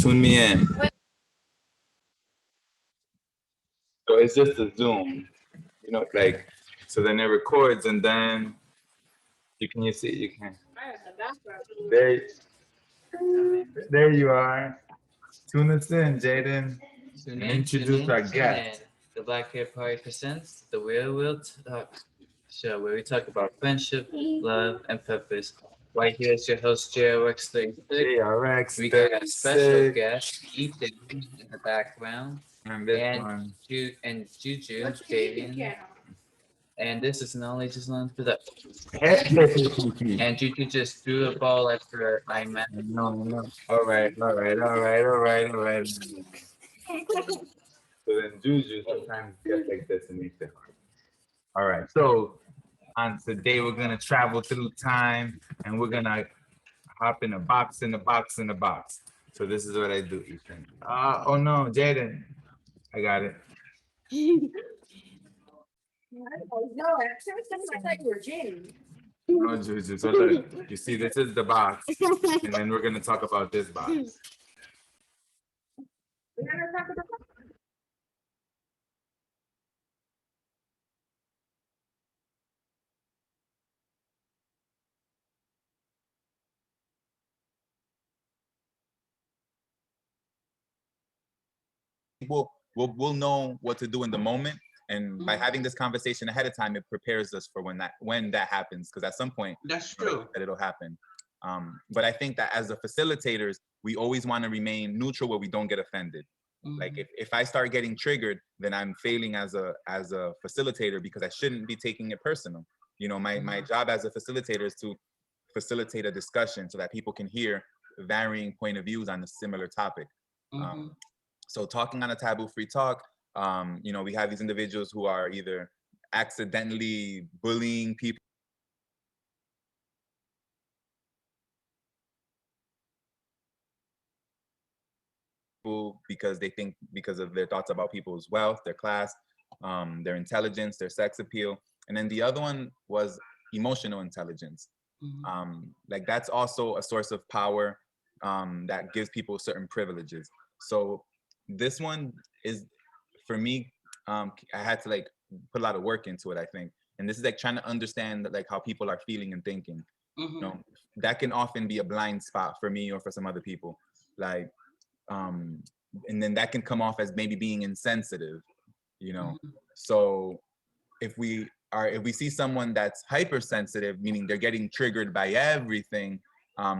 Tune me in. So it's just a Zoom, like, so then it records and then you see, you can. There, there you are. Tune us in, Jaden. Tune And in, tune introduce in, our tune in. guest. The Black Hair Party presents the Real Will Talk show, where we talk about friendship, love, and purpose. Right here is your host, JRX36. JRX We got a special 36. guest, Ethan, in the background, And this and one. Juju, Jaden. And this is Knowledge is Learned Production. Hey. And Juju just threw a ball after I met. No, no. All right, all right, all right, all right, all right. So then Juju sometimes gets like this and makes it hard. All right, so on today we're gonna travel through time and we're gonna hop in a box in a box in a box. So this is what I do, Ethan. Oh no, Jaden. I got it. No, actually, I thought you were James. No, Juju. So look, you see, this is the box, and then we're gonna talk about this box. We'll know what to do in the moment, and by having this conversation ahead of time, it prepares us for when that happens, because at some point That's like true. that it'll happen. But I think that as the facilitators, we always want to remain neutral where we don't get offended. Like if I start getting triggered, then I'm failing as a facilitator, because I shouldn't be taking it personal. My job as a facilitator is to facilitate a discussion so that people can hear varying point of views on a similar topic. So talking on a taboo-free talk, we have these individuals who are either accidentally bullying people because they think, because of their thoughts about people's wealth, their class, their intelligence, their sex appeal. And then the other one was emotional intelligence. Like that's also a source of power that gives people certain privileges. So this one is, for me, I had to like put a lot of work into it, I think. And this is like trying to understand like how people are feeling and thinking. That can often be a blind spot for me or for some other people. Like, and then that can come off as maybe being insensitive, So if we see someone that's hypersensitive, meaning they're getting triggered by everything,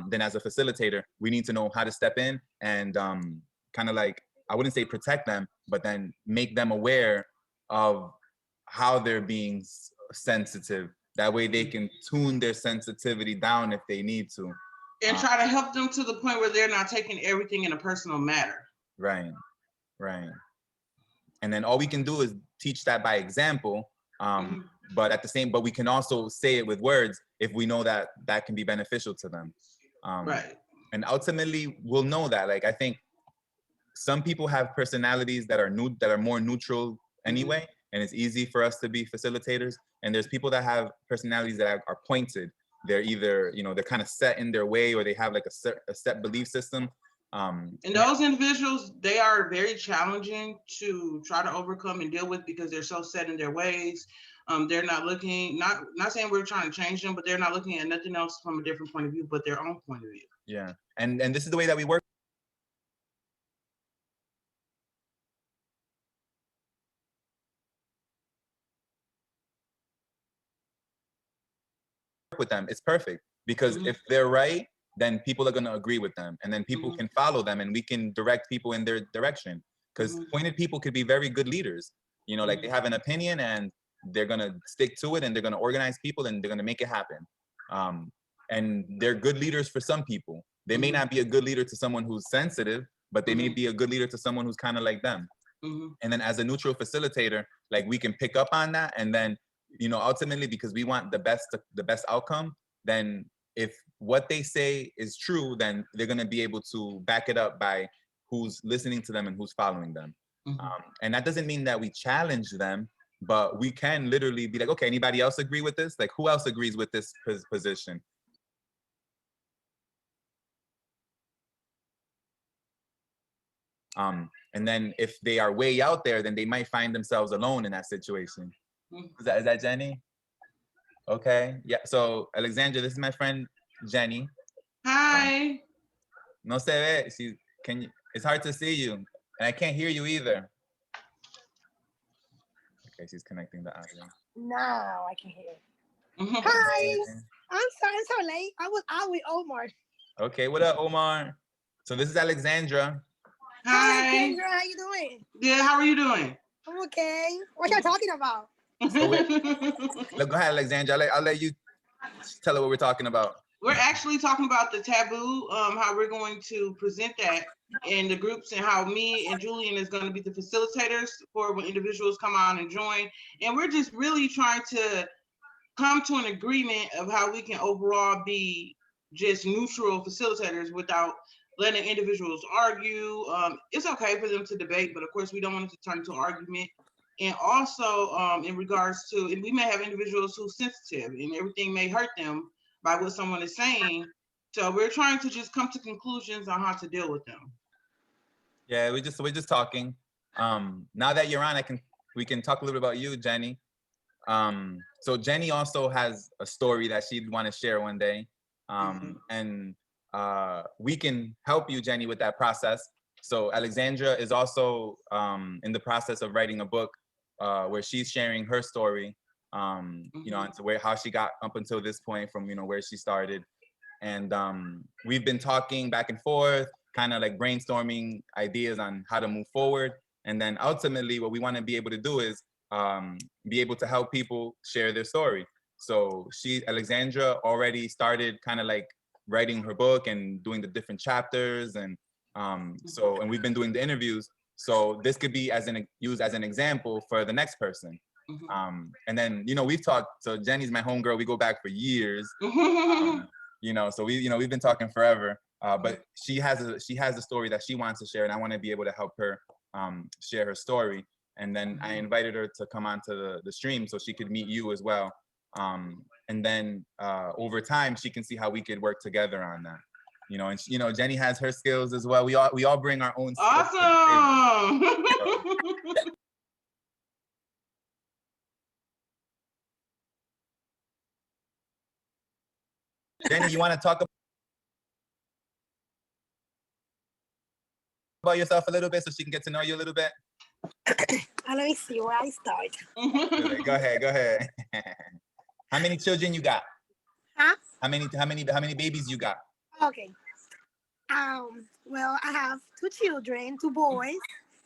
then as a facilitator, we need to know how to step in and kind of like, I wouldn't say protect them, but then make them aware of how they're being sensitive. That way they can tune their sensitivity down if they need to. And try to help them to the point where they're not taking everything in a personal matter. Right. And then all we can do is teach that by example. But we can also say it with words if we know that that can be beneficial to them. Right. And ultimately, we'll know that. Like, I think some people have personalities that are more neutral anyway, and it's easy for us to be facilitators. And there's people that have personalities that are pointed. They're either, they're kind of set in their way, or they have like a set belief system. And those individuals, they are very challenging to try to overcome and deal with because they're so set in their ways. They're not looking, not saying we're trying to change them, but they're not looking at nothing else from a different point of view, but their own point of view. Yeah, and this is the way that we work with them. It's perfect, because if they're right, then people are going to agree with them, and then people can follow them, and we can direct people in their direction. Because pointed people could be very good leaders. Like they have an opinion and they're going to stick to it, and they're going to organize people, and they're going to make it happen. And they're good leaders for some people. They may not be a good leader to someone who's sensitive, but they may be a good leader to someone who's kind of like them. And then as a neutral facilitator, like we can pick up on that, and then ultimately, because we want the best outcome, then if what they say is true, then they're going to be able to back it up by who's listening to them and who's following them. And that doesn't mean that we challenge them, but we can literally be like, okay, anybody else agree with this? Like, who else agrees with this position? And then if they are way out there, then they might find themselves alone in that situation. Is that Jenny? Okay. Yeah. So Alexandra, this is my friend Jenny. Hi. No se ve. It's hard to see you, and I can't hear you either. Okay, she's connecting the audio. Now I can hear. Mhm. Hi. I'm sorry, it's so late. I was out with Omar. Okay, what up, Omar? So this is Alexandra. Hi. Kendra, how you doing? Good. How are you doing? I'm okay. What y'all talking about? Look, go ahead, Alexandra. I'll let you tell her what we're talking about. We're actually talking about the taboo, how we're going to present that in the groups, and how me and Julian is going to be the facilitators for when individuals come on and join. And we're just really trying to come to an agreement of how we can overall be just neutral facilitators without letting individuals argue. It's okay for them to debate, but of course we don't want it to turn into an argument. And also in regards to, and we may have individuals who's sensitive and everything may hurt them by what someone is saying. So we're trying to just come to conclusions on how to deal with them. Yeah, we're just talking. Now that you're on, we can talk a little bit about you, Jenny. So Jenny also has a story that she'd want to share one day. And we can help you, Jenny, with that process. So Alexandra is also in the process of writing a book where she's sharing her story, you know, into how she got up until this point from, you know, where she started. And we've been talking back and forth, kind of like brainstorming ideas on how to move forward. And then ultimately what we want to be able to do is be able to help people share their story. So Alexandra already started kind of like writing her book and doing the different chapters. And and we've been doing the interviews. So this could be used as an example for the next person. And then, you know, we've talked, so Jenny's my homegirl, we go back for years. You know, so we've been talking forever. But she has a story that she wants to share, and I want to be able to help her share her story. And then I invited her to come onto the stream so she could meet you as well. And then over time, she can see how we could work together on that. You know, and you know, Jenny has her skills as well. We all bring our own skills. Awesome. Jenny, you want to talk about yourself a little bit so she can get to know you a little bit? Let me see where I start. Go ahead. How many children you got? Huh? How many babies you got? Okay. Well, I have 2 children, 2 boys.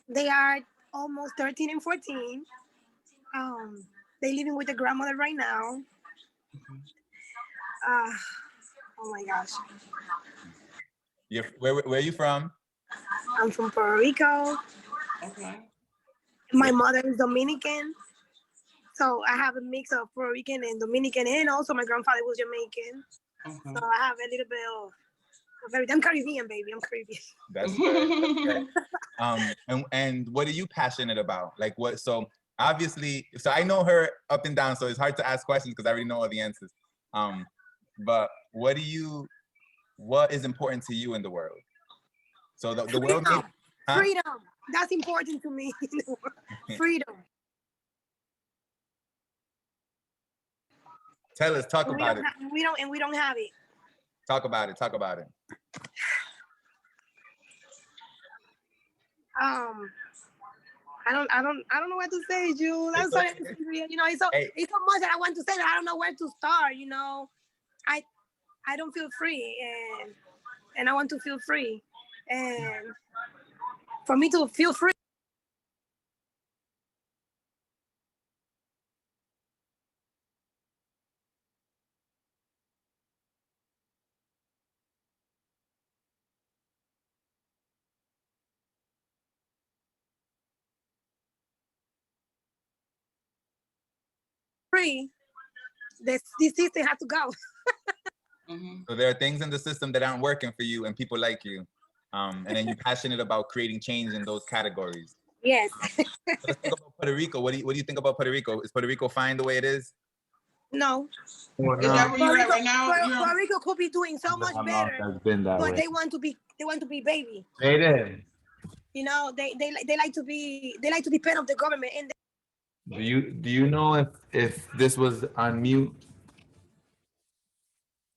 They are almost 13 and 14. They living with their grandmother right now. Oh my gosh. Where are you from? I'm from Puerto Rico. Okay. My mother is Dominican. So I have a mix of Puerto Rican and Dominican, and also my grandfather was Jamaican. So I have a little bit of everything. I'm Caribbean, baby. I'm Caribbean. That's good. And what are you passionate about? Like what? So obviously, so I know her up and down, so it's hard to ask questions because I already know all the answers. But what is important to you in the world? So the world needs freedom. That's important to me. Freedom. Tell us, talk about it. We don't have it. Talk about it. I don't know what to say, Jules. I'm sorry. You know, it's so much that I want to say that I don't know where to start. You know, I don't feel free, and I want to feel free, and for me to feel free. Free, this system has to go. So there are things in the system that aren't working for you and people like you. And then you're passionate about creating change in those categories. Yes. So let's think about Puerto Rico. What do you think about Puerto Rico? Is Puerto Rico fine the way it is? No. Is that where you're at right now? Puerto Rico could be doing so much better. Has been that but way. they want to be baby. It is. You know, they like to depend on the government. And Do you know if this was on mute?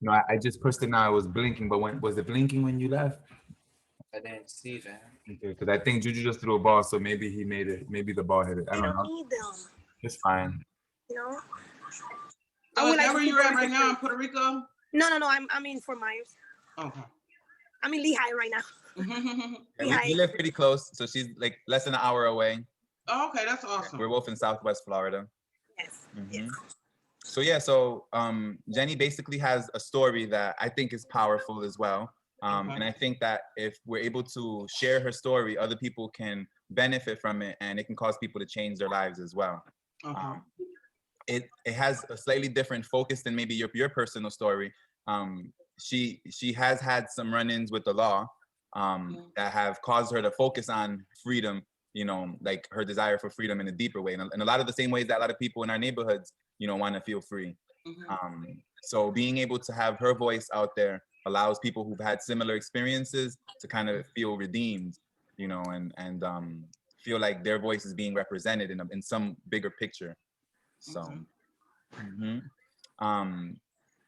No, I just pushed it now. It was blinking, but when was it blinking when you left? I didn't see that. Okay, because I think Juju just threw a ball, so maybe he made it. Maybe the ball hit it. I they don't don't know. need them. It's fine. You know. So I is would that like where to you're at go right to now in Puerto Puerto Rico? No. I'm in Fort Myers. Okay. I'm in Lehigh right now. Yeah, we live pretty close, so she's like less than an hour away. Okay, that's awesome. We're both in Southwest Florida. Yes. Mhm. So yeah, so Jenny basically has a story that I think is powerful as well. And I think that if we're able to share her story, other people can benefit from it, and it can cause people to change their lives as well. Okay. It has a slightly different focus than maybe your personal story. She has had some run-ins with the law that have caused her to focus on freedom, you know, like her desire for freedom in a deeper way, and a lot of the same ways that a lot of people in our neighborhoods, you know, want to feel free. So being able to have her voice out there allows people who've had similar experiences to kind of feel redeemed, you know, and feel like their voice is being represented in some bigger picture. So,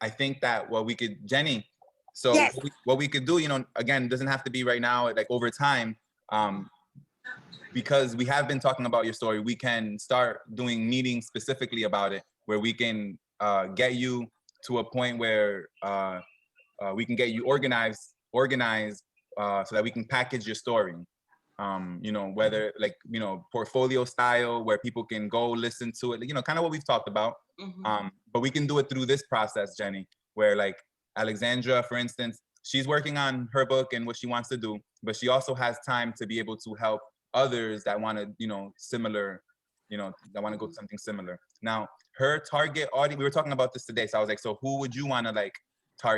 I think that what we could, Jenny, so Yes. what we could do, you know, again, doesn't have to be right now, like over time, because we have been talking about your story, we can start doing meetings specifically about it, where we can get you to a point where we can get you organized so that we can package your story. You know, whether like, you know, portfolio style where people can go listen to it, you know, kind of what we've talked about. But we can do it through this process, Jenny, where like Alexandra, for instance, she's working on her book and what she wants to do, but she also has time to be able to help others that want to, you know, similar, you know, that want to go to something similar. Now, her target audience, we were talking about this today. So I was like, so who would you want to like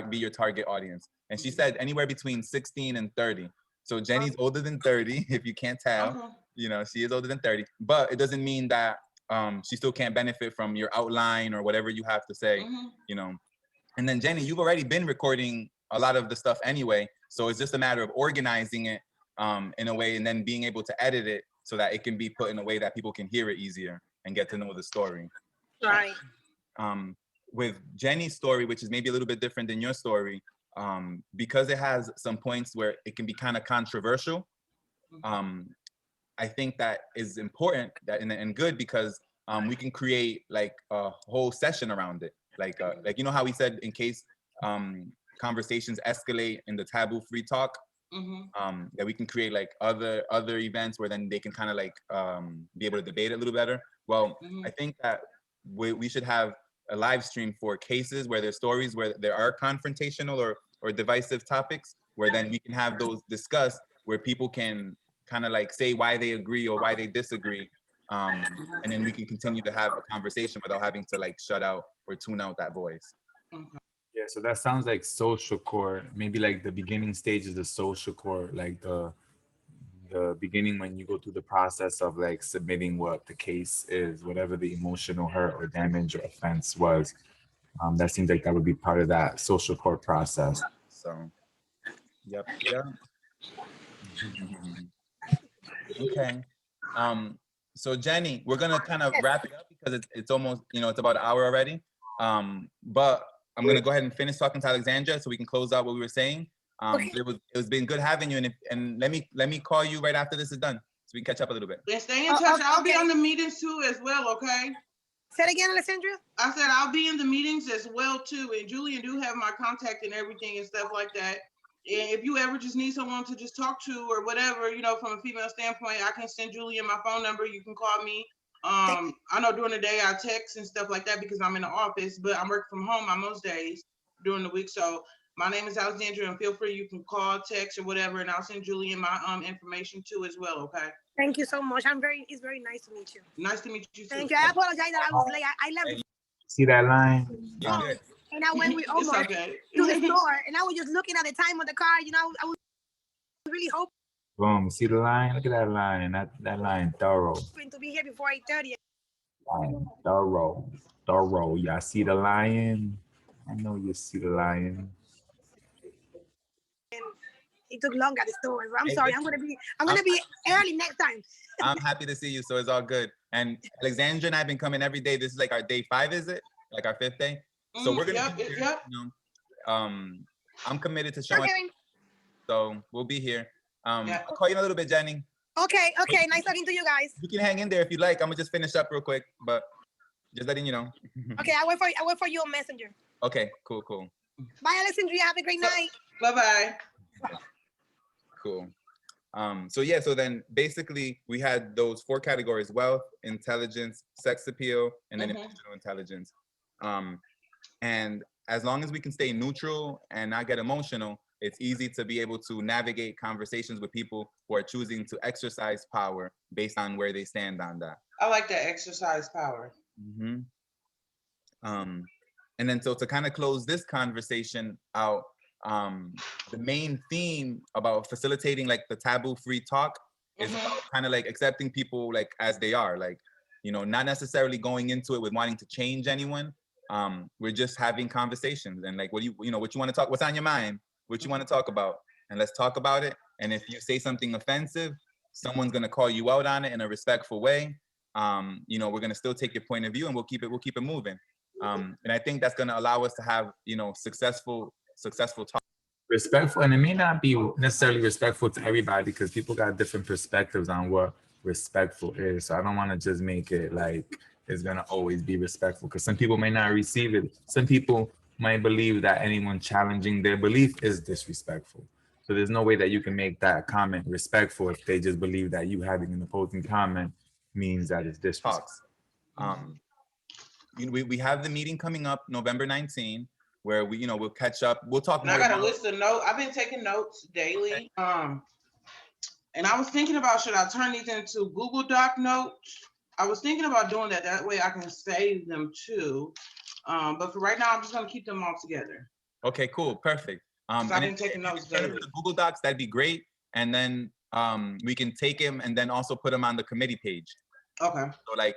be your target audience? And she said anywhere between 16 and 30. So Jenny's older than 30, if you can't tell, you know, she is older than 30, but it doesn't mean that she still can't benefit from your outline or whatever you have to say, you know. And then Jenny, you've already been recording a lot of the stuff anyway. So it's just a matter of organizing it in a way and then being able to edit it so that it can be put in a way that people can hear it easier and get to know the story. Right. With Jenny's story, which is maybe a little bit different than your story, because it has some points where it can be kind of controversial. I think that is important that and good because we can create like a whole session around it. Like you know how we said in case conversations escalate in the taboo-free talk, that we can create like other events where then they can kind of like be able to debate it a little better. Well, I think that we should have a live stream for cases where there's stories where there are confrontational or divisive topics, where then we can have those discussed, where people can kind of like say why they agree or why they disagree, and then we can continue to have a conversation without having to like shut out or tune out that voice. Yeah, so that sounds like social core, maybe like the beginning stages of social core, like the beginning when you go through the process of like submitting what the case is, whatever the emotional hurt or damage or offense was. That seems like that would be part of that social core process. So, yep. Okay. So Jenny, we're gonna kind of wrap it up because it's almost, you know, it's about an hour already. But I'm gonna go ahead and finish talking to Alexandra so we can close out what we were saying. Okay. It's been good having you, and let me call you right after this is done so we can catch up a little bit. And stay in touch. I'll be on the meetings too as well, okay? Say it again, Alessandra. I said I'll be in the meetings as well too. And Julian do have my contact and everything and stuff like that. And if you ever just need someone to just talk to or whatever, you know, from a female standpoint, I can send Julian my phone number. You can call me. I know during the day I text and stuff like that because I'm in the office, but I'm working from home on most days during the week. So my name is Alexandra, and feel free, you can call, text, or whatever, and I'll send Julian my information too as well, okay? Thank you so much. It's very nice to meet you. Nice to meet you too. Thank you. I apologize that I was late. I left. See that line? And I went with Omar okay. to the store, and I was just looking at the time on the car. You know, I was really hoping. Boom. See the line? Look at that line. That line, thorough. To be here before 8:30. Line, thorough. Y'all see the lion? I know you see the lion. it took long at the store. I'm sorry. I'm gonna be early next time. I'm happy to see you, so it's all good. And Alexandra and I have been coming every day. This is like our day 5, is it? Like our 5th day? So we're gonna be here, you know, I'm committed to showing, so we'll be here. I'll call you in a little bit, Jenny. Okay, nice talking to you guys. You can hang in there if you like. I'm gonna just finish up real quick, but just letting you know. Okay, I wait for you on Messenger. Okay, cool. Bye, Alexandria. Have a great night. Bye-bye. Cool. So then basically we had those 4 categories: wealth, intelligence, sex appeal, and then emotional intelligence. And as long as we can stay neutral and not get emotional, it's easy to be able to navigate conversations with people who are choosing to exercise power based on where they stand on that. I like that, exercise power. And then so to kind of close this conversation out, the main theme about facilitating like the taboo-free talk is about kind of like accepting people like as they are, like, you know, not necessarily going into it with wanting to change anyone. We're just having conversations and like, what you want to talk, what's on your mind, what you want to talk about, and let's talk about it. And if you say something offensive, someone's going to call you out on it in a respectful way. You know, we're going to still take your point of view and we'll keep it moving. And I think that's going to allow us to have, you know, successful talk. Respectful, and it may not be necessarily respectful to everybody because people got different perspectives on what respectful is. So I don't want to just make it like it's going to always be respectful because some people may not receive it. Some people might believe that anyone challenging their belief is disrespectful. So there's no way that you can make that comment respectful if they just believe that you having an opposing comment means that it's disrespectful. We have the meeting coming up November 19, where we'll catch up. We'll talk more. I got a list of notes. I've been taking notes daily. And I was thinking about, should I turn these into Google Doc notes? I was thinking about doing that. That way I can save them too. But for right now, I'm just gonna keep them all together. Okay, cool, perfect. I've been taking notes daily. The Google Docs, that'd be great. And then we can take them and then also put them on the committee page. Okay. So like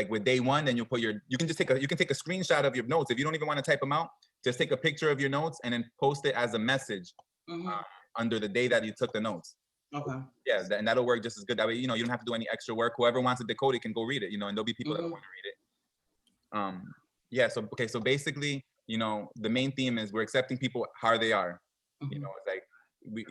with day 1, then you can just take a screenshot of your notes. If you don't even want to type them out, just take a picture of your notes and then post it as a message under the day that you took the notes. Okay. Yeah, and that'll work just as good. That way, you don't have to do any extra work. Whoever wants to decode it can go read it, and there'll be people that want to read it. Yeah, so basically, the main theme is we're accepting people how they are. It's like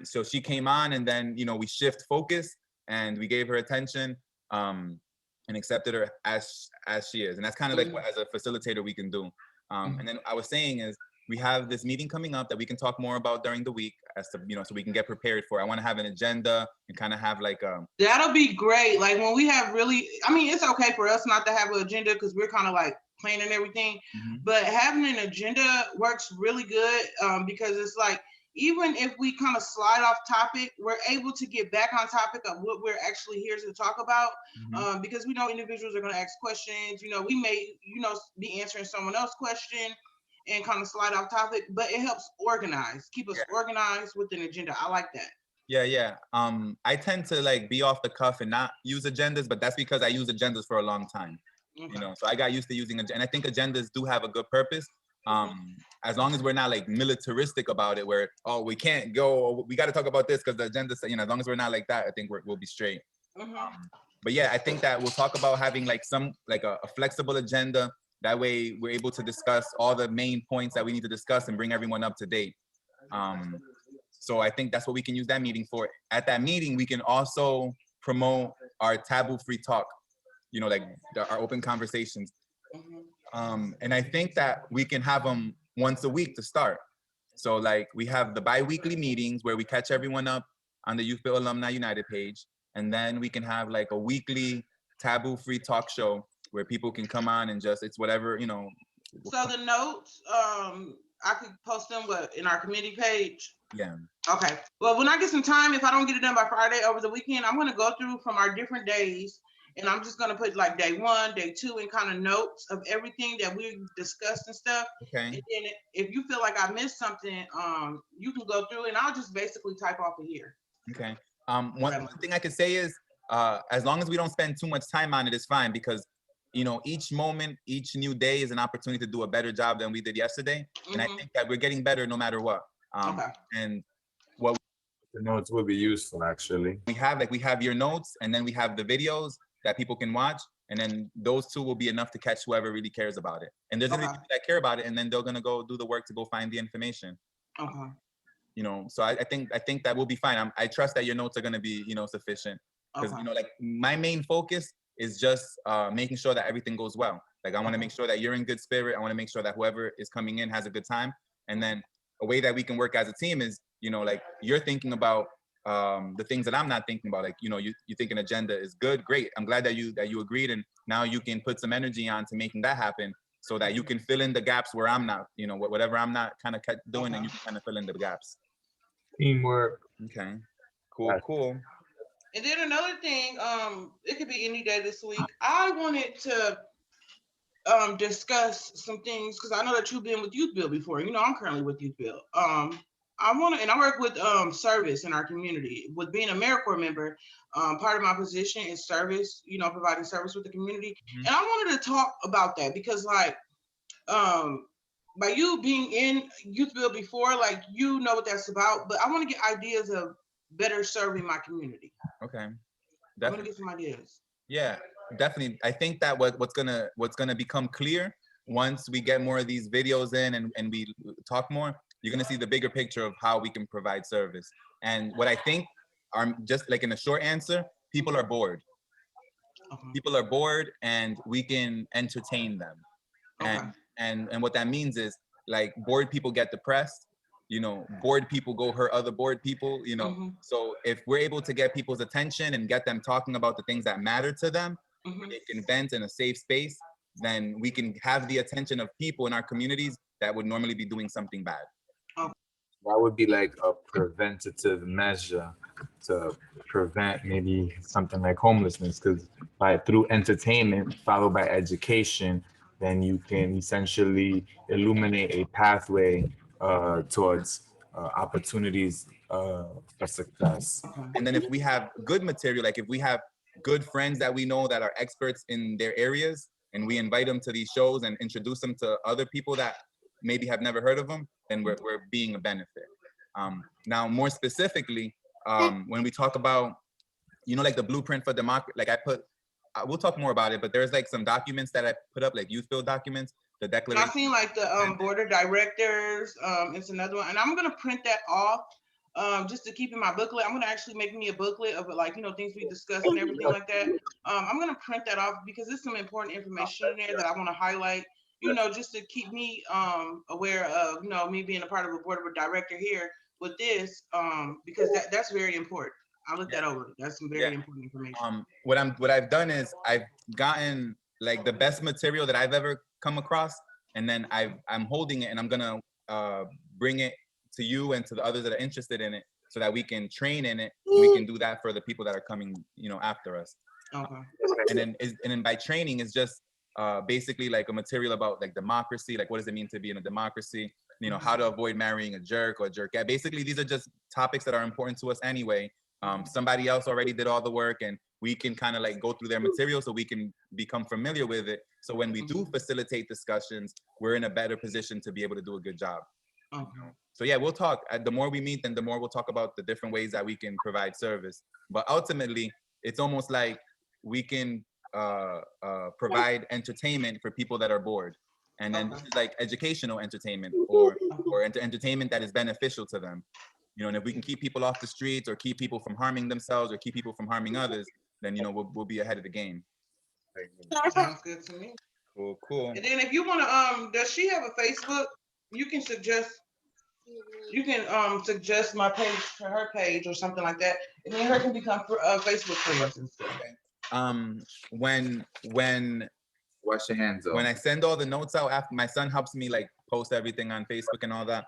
so she came on and then, we shift focus and we gave her attention and accepted her as she is. And that's kind of like what as a facilitator we can do. And then I was saying is we have this meeting coming up that we can talk more about during the week as to, so we can get prepared for it. I want to have an agenda and kind of have like that'll be great. Like when we have it's okay for us not to have an agenda because we're kind of like planning everything, but having an agenda works really good because it's like, even if we kind of slide off topic, we're able to get back on topic of what we're actually here to talk about because we know individuals are going to ask questions. We may, be answering someone else's question and kind of slide off topic, but it helps keep us organized with an agenda. I like that. Yeah. I tend to like be off the cuff and not use agendas, but that's because I use agendas for a long time. Okay. So I got used to using and I think agendas do have a good purpose. As long as we're not like militaristic about it, where we can't go, we got to talk about this because the agenda says, as long as we're not like that, I think we'll be straight. But yeah, I think that we'll talk about having like a flexible agenda. That way we're able to discuss all the main points that we need to discuss and bring everyone up to date. So I think that's what we can use that meeting for. At that meeting, we can also promote our taboo-free talk, our open conversations. And I think that we can have them once a week to start. So like we have the bi-weekly meetings where we catch everyone up on the Youth Build Alumni United page. And then we can have like a weekly taboo-free talk show where people can come on and it's whatever, So the notes, I could post them in our committee page? Yeah. Okay. Well, when I get some time, if I don't get it done by Friday over the weekend, I'm going to go through from our different days. And I'm just going to put like day 1, day 2, and kind of notes of everything that we discussed and stuff. Okay. And then if you feel like I missed something, you can go through and I'll just basically type off of here. Okay. One thing I could say is, as long as we don't spend too much time on it, it's fine because, each moment, each new day is an opportunity to do a better job than we did yesterday. And I think that we're getting better no matter what. And what The notes will be useful, actually. We have your notes, and then we have the videos that people can watch, and then those two will be enough to catch whoever really cares about it. And there's gonna be people that care about it, and then they're gonna go do the work to go find the information. Okay. You know, so I think that will be fine. I trust that your notes are gonna be, you know, sufficient, because Okay. you know, like my main focus is just making sure that everything goes well. Like I want to make sure that you're in good spirit. I want to make sure that whoever is coming in has a good time. And then a way that we can work as a team is, you know, like you're thinking about the things that I'm not thinking about. Like, you know, you think an agenda is good, great. I'm glad that you agreed, and now you can put some energy on to making that happen, so that you can fill in the gaps where I'm not, you know, whatever I'm not kind of doing, and you can kind of fill in the gaps. Teamwork. Okay, cool. And then another thing, it could be any day this week. I wanted to discuss some things, because I know that you've been with Youth Build before. You know, I'm currently with Youth Build. I work with service in our community. With being a AmeriCorps member, part of my position is service, you know, providing service with the community. And I wanted to talk about that because, like, by you being in Youth Build before, like, you know what that's about, but I want to get ideas of better serving my community. Okay, I want definitely. to get some ideas. Yeah, definitely. I think that what's gonna become clear once we get more of these videos in and we talk more, you're gonna see the bigger picture of how we can provide service. And what I think are, just like in a short answer, people are bored. People are bored, and we can entertain them. And what that means is, like, bored people get depressed. You know, bored people go hurt other bored people, you know. So if we're able to get people's attention and get them talking about the things that matter to them, where they can vent in a safe space, then we can have the attention of people in our communities that would normally be doing something bad. That would be like a preventative measure to prevent maybe something like homelessness, because through entertainment followed by education, then you can essentially illuminate a pathway towards opportunities for success. And then if we have good material, like if we have good friends that we know that are experts in their areas, and we invite them to these shows and introduce them to other people that maybe have never heard of them, then we're being a benefit. Now, more specifically, when we talk about, you know, like the blueprint for democracy, like we'll talk more about it, but there's like some documents that I put up, like Youth Build documents, the declaration. I've seen like the board of directors, it's another one, and I'm gonna print that off just to keep in my booklet. I'm gonna actually make me a booklet of, like, you know, things we discussed and everything like that. I'm gonna print that off because there's some important information in there that I want to highlight, you know, just to keep me aware of, you know, me being a part of a board of a director here with this, because that's very important. I looked that over. That's some very important information. What I've done is I've gotten like the best material that I've ever come across, and then I'm holding it, and I'm gonna bring it to you and to the others that are interested in it, so that we can train in it. We can do that for the people that are coming, you know, after us. And then by training is just basically like a material about like democracy, like what does it mean to be in a democracy, you know, how to avoid marrying a jerk or a jerkette. Basically, these are just topics that are important to us anyway. Somebody else already did all the work, and we can kind of like go through their material so we can become familiar with it. So when we do facilitate discussions, we're in a better position to be able to do a good job. So yeah, we'll talk. The more we meet, then the more we'll talk about the different ways that we can provide service. But ultimately, it's almost like we can provide entertainment for people that are bored. And then this is like educational entertainment or entertainment that is beneficial to them. You know, and if we can keep people off the streets or keep people from harming themselves or keep people from harming others, then, you know, we'll be ahead of the game. Sounds good to me. Cool. And then if you want to, does she have a Facebook? You can suggest my page to her page or something like that, and then her can become Facebook friends and stuff. When Wash your hands off. When I send all the notes out, after my son helps me like post everything on Facebook and all that.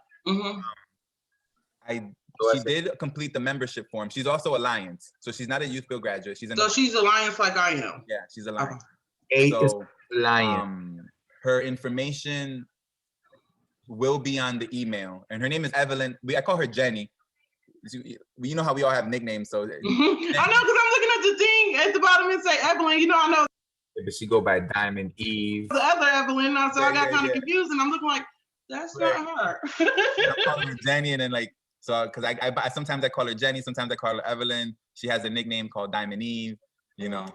She did complete the membership form. She's also Alliance, so she's not a Youth Build graduate. She's Alliance like I am. Yeah, she's Alliance. So her information will be on the email, and her name is Evelyn. I call her Jenny. You know how we all have nicknames, so. I know, because I'm looking at the thing at the bottom and say Evelyn. You know, I know. But she go by Diamond Eve. The other Evelyn, so I got kind of confused, and I'm looking like, that's not her. I'm calling her Jenny, and then like So, because sometimes I call her Jenny, sometimes I call her Evelyn. She has a nickname called Diamond Eve, you know.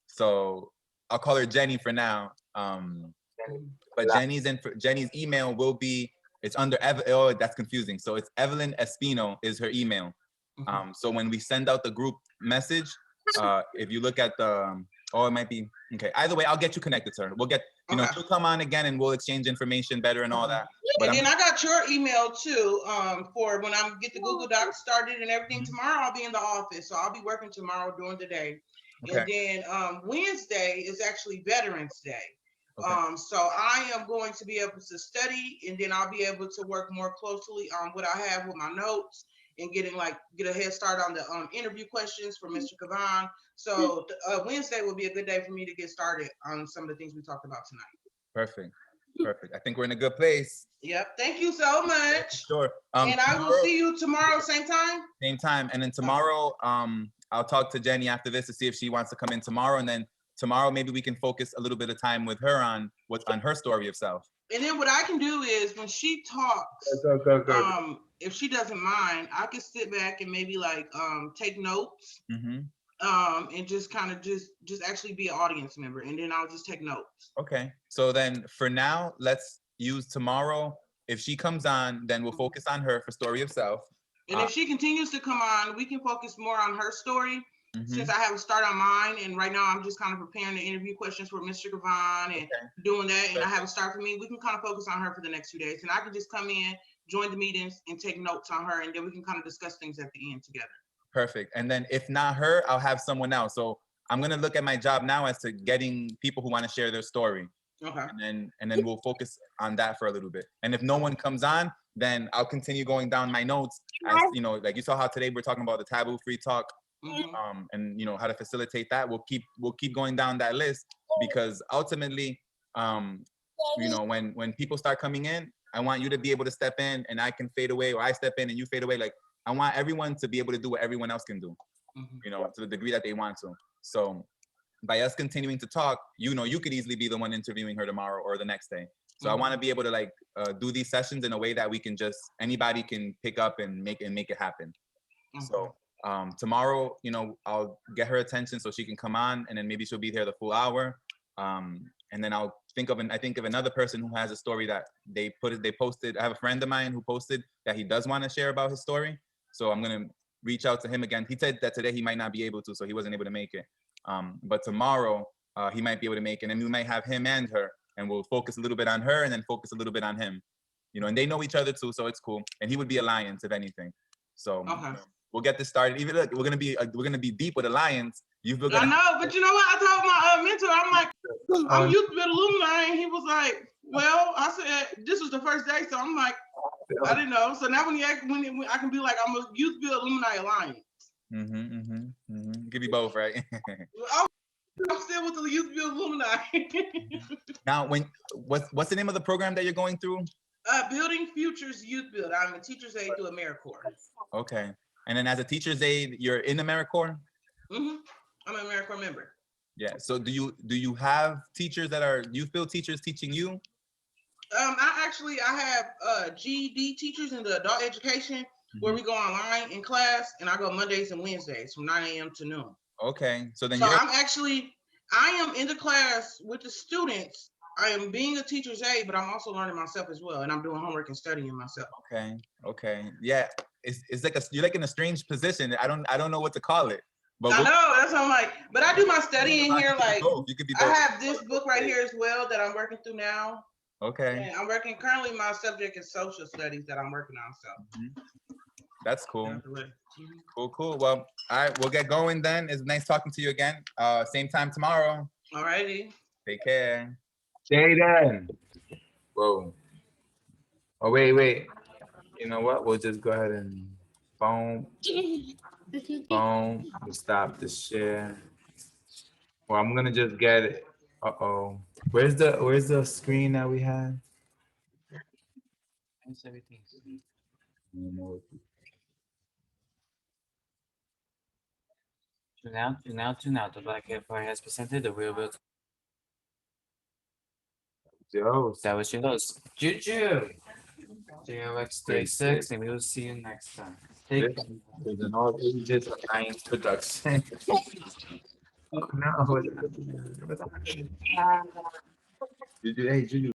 So I'll call her Jenny for now. But Jenny's email will be, it's under oh, that's confusing. So it's Evelyn Espino is her email. So when we send out the group message, if you look at the, oh, it might be, okay. Either way, I'll get you connected to her. We'll get, you know, she'll come on again and we'll exchange information better and all that. But and then I got your email too, for when I get the Google Docs started and everything. Tomorrow I'll be in the office, so I'll be working tomorrow during the day. Okay. And then Wednesday is actually Veterans Day. Okay. So I am going to be able to study, and then I'll be able to work more closely on what I have with my notes and get a head start on the interview questions for Mr. Kavan. So Wednesday will be a good day for me to get started on some of the things we talked about tonight. Perfect. I think we're in a good place. Yep. Thank you so much. Sure. And I will see you tomorrow, same time? Same time. And then tomorrow, I'll talk to Jenny after this to see if she wants to come in tomorrow. And then tomorrow, maybe we can focus a little bit of time with her on what's on her story of self. And then what I can do is when she talks, if she doesn't mind, I can sit back and maybe take notes. And just kind of just actually be an audience member, and then I'll just take notes. Okay. So then for now, let's use tomorrow. If she comes on, then we'll focus on her for story of self. And if she continues to come on, we can focus more on her story. Since I have a start on mine, and right now I'm just kind of preparing the interview questions for Mr. Kavan and doing that, and I have a start for me. We can kind of focus on her for the next 2 days, and I can just come in, join the meetings, and take notes on her, and then we can kind of discuss things at the end together. Perfect. And then if not her, I'll have someone else. So I'm gonna look at my job now as to getting people who want to share their story. Okay. And then we'll focus on that for a little bit. And if no one comes on, then I'll continue going down my notes. As you know, like you saw how today we're talking about the taboo-free talk, and you know how to facilitate that. We'll keep going down that list, because ultimately, you know, when people start coming in, I want you to be able to step in and I can fade away, or I step in and you fade away. Like, I want everyone to be able to do what everyone else can do, you know, to the degree that they want to. So by us continuing to talk, you know, you could easily be the one interviewing her tomorrow or the next day. So I want to be able to do these sessions in a way that we can anybody can pick up and make it happen. So tomorrow, you know, I'll get her attention so she can come on, and then maybe she'll be here the full hour. And then I'll think of another person who has a story that they posted. I have a friend of mine who posted that he does want to share about his story. So I'm going to reach out to him again. He said that today he might not be able to, so he wasn't able to make it. But tomorrow he might be able to make it, and we might have him and her, and we'll focus a little bit on her and then focus a little bit on him. You know, and they know each other too, so it's cool. And he would be Alliance if anything. So we'll get this started. Even look, we're gonna be deep with Alliance. I know, but you know what? I told my mentor, I'm like, I'm Youth Build Alumni, and he was like, well, I said this was the first day, so I'm like, I didn't know. So now when I can be like, I'm a Youth Build Alumni Alliance. Give you both, right? I'm still with the Youth Build Alumni. Now, what's the name of the program that you're going through? Building Futures Youth Build. I'm a teacher's aide through AmeriCorps. Okay. And then as a teacher's aide, you're in AmeriCorps? I'm an AmeriCorps member. Yeah. So do you have teachers that are Youth Build teachers teaching you? I have GED teachers in the adult education where we go online in class, and I go Mondays and Wednesdays from 9 a.m. to noon. Okay. So then I am in the class with the students. I am being a teacher's aide, but I'm also learning myself as well, and I'm doing homework and studying myself. Okay. Yeah. It's like you're like in a strange position. I don't know what to call it. But I know, that's what I'm like. But I do my studying here. Like, you could be both. I have this book right here as well that I'm working through now. Okay. And I'm working currently. My subject is social studies that I'm working on. So that's cool. Cool. Well, all right, we'll get going then. It's nice talking to you again. Same time tomorrow. All righty. Take care. Jaden. Whoa. Oh, wait. You know what? We'll just go ahead and boom. We'll stop the share. Well, I'm gonna just get it. Where's the screen that we had? To now, the Black Empire has presented the Real World. Yo, That was your host, Juju. JRX 36, and we will see you next time. Take care. There's an all ages alliance production. Oh, no. Juju, hey, Juju.